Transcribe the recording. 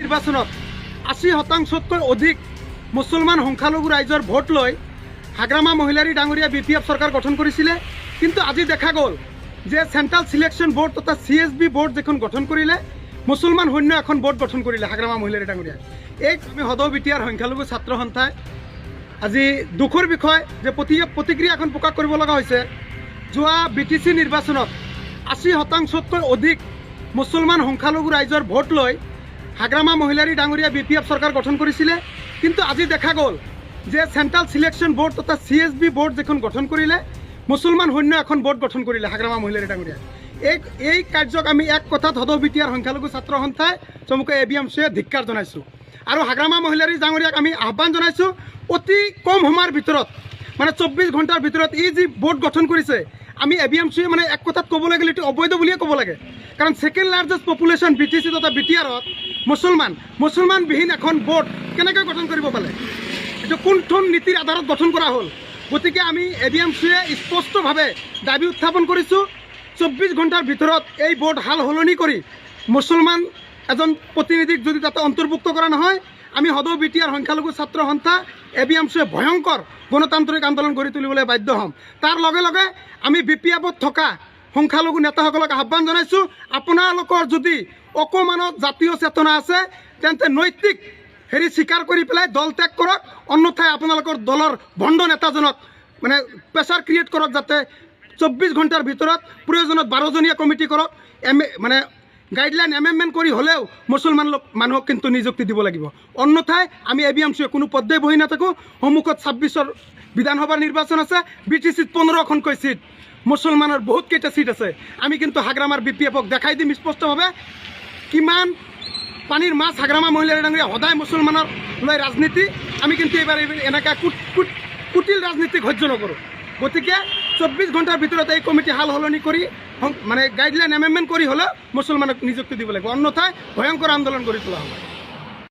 নিৰ্বাচনত ৮০% অধিক মুছলমান সংখ্যালঘু ৰাইজৰ ভোট লৈ হাগ্ৰামা মহিলাৰী ডাঙৰীয়া BPF চৰকাৰ গঠন কৰিছিলে। কিন্তু আজি দেখা গ'ল যে চেণ্ট্ৰেল সিলেকশ্যন বোৰ্ড তথা CSB বোৰ্ড যেখন গঠন কৰিলে মুছলমান শূন্য এখন বোৰ্ড গঠন কৰিলে হাগ্ৰামা মহিলাৰী ডাঙৰীয়া। এই আমি সদৌ বিটিয়াৰ সংখ্যালঘু ছাত্ৰ সন্থাই আজি দুখৰ বিষয় যে প্ৰতিক্ৰিয়া এখন প্ৰকাশ কৰিব লগা হৈছে। যোৱা BTC নিৰ্বাচনত ৮০%তকৈ অধিক মুছলমান সংখ্যালঘু ৰাইজৰ ভোট লৈ হাগ্ৰামা মহিলাৰী ডাঙৰীয়া BPF চৰকাৰ গঠন কৰিছিলে। কিন্তু আজি দেখা গ'ল যে চেণ্ট্ৰেল সিলেকশ্যন বোৰ্ড তথা CSB বোৰ্ড যেখন গঠন কৰিলে মুছলমান শূন্য এখন বোৰ্ড গঠন কৰিলে হাগ্ৰামা মহিলাৰী ডাঙৰীয়া। এই কাৰ্যক আমি এক কথাত সদৌ বিটিয়াৰ সংখ্যালঘু ছাত্ৰ সন্থাই চমুকৈ ABMCয়ে ধিক্কাৰ জনাইছোঁ আৰু হাগ্ৰামা মহিলাৰী ডাঙৰীয়াক আমি আহ্বান জনাইছোঁ অতি কম সময়ৰ ভিতৰত মানে 24 ঘণ্টাৰ ভিতৰত এই যি বোৰ্ড গঠন কৰিছে আমি ABMCয়ে মানে এক কথাত ক'বলৈ গ'লে এইটো অবৈধ বুলিয়ে ক'ব লাগে। কাৰণ ছেকেণ্ড লাৰ্জেষ্ট পপুলেশ্যন BTC তথা বিটিয়াৰত মুছলমানবিহীন এখন বোৰ্ড কেনেকৈ গঠন কৰিব পালে? এইটো কোনখন নীতিৰ আধাৰত গঠন কৰা হ'ল? গতিকে আমি ABMCয়ে স্পষ্টভাৱে দাবী উত্থাপন কৰিছোঁ 24 ঘণ্টাৰ ভিতৰত এই বোৰ্ড হাল সলনি কৰি মুছলমান এজন প্ৰতিনিধিক যদি তাতে অন্তৰ্ভুক্ত কৰা নহয় আমি সদৌ বিটিয়াৰ সংখ্যালঘু ছাত্ৰ সন্থা ABMCয়ে ভয়ংকৰ গণতান্ত্ৰিক আন্দোলন গঢ়ি তুলিবলৈ বাধ্য হ'ম। তাৰ লগে লগে আমি BPFত থকা সংখ্যালঘু নেতাসকলক আহ্বান জনাইছোঁ আপোনালোকৰ যদি অকণমানত জাতীয় চেতনা আছে তেন্তে নৈতিক স্বীকাৰ কৰি পেলাই দল ত্যাগ কৰক, অন্যথাই আপোনালোকৰ দলৰ ভণ্ড নেতাজনক মানে প্ৰেছাৰ ক্ৰিয়েট কৰক যাতে 24 ঘণ্টাৰ ভিতৰত প্ৰয়োজনত 12জনীয়া কমিটি কৰক, মানে গাইডলাইন এমেণ্ডমেণ্ট কৰি হ'লেও মুছলমান মানুহক কিন্তু নিযুক্তি দিব লাগিব। অন্যথাই আমি ABMCয়ে কোনো পদ্যই বহি নাথাকোঁ। সন্মুখত 26ৰ বিধানসভাৰ নিৰ্বাচন আছে, BTCত 15খনকৈ ছিট, মুছলমানৰ বহুতকেইটা ছিট আছে। আমি কিন্তু হাগ্ৰামাৰ BPFক দেখাই দিম স্পষ্টভাৱে কিমান পানীৰ মাছ হাগ্ৰামা মহিলাৰী ডাঙৰীয়া সদায় মুছলমানৰ লৈ ৰাজনীতি। আমি কিন্তু এইবাৰ এনেকুৱা কুটিল ৰাজনীতিক সহ্য নকৰোঁ। গতিকে 24 ঘণ্টাৰ ভিতৰত এই কমিটি হাল সলনি কৰি মানে গাইডলাইন এমেণ্ডমেণ্ট কৰি হ'লেও মুছলমানক নিযুক্তি দিব লাগিব, অন্যথাই ভয়ংকৰ আন্দোলন গঢ়ি তোলা হ'ব।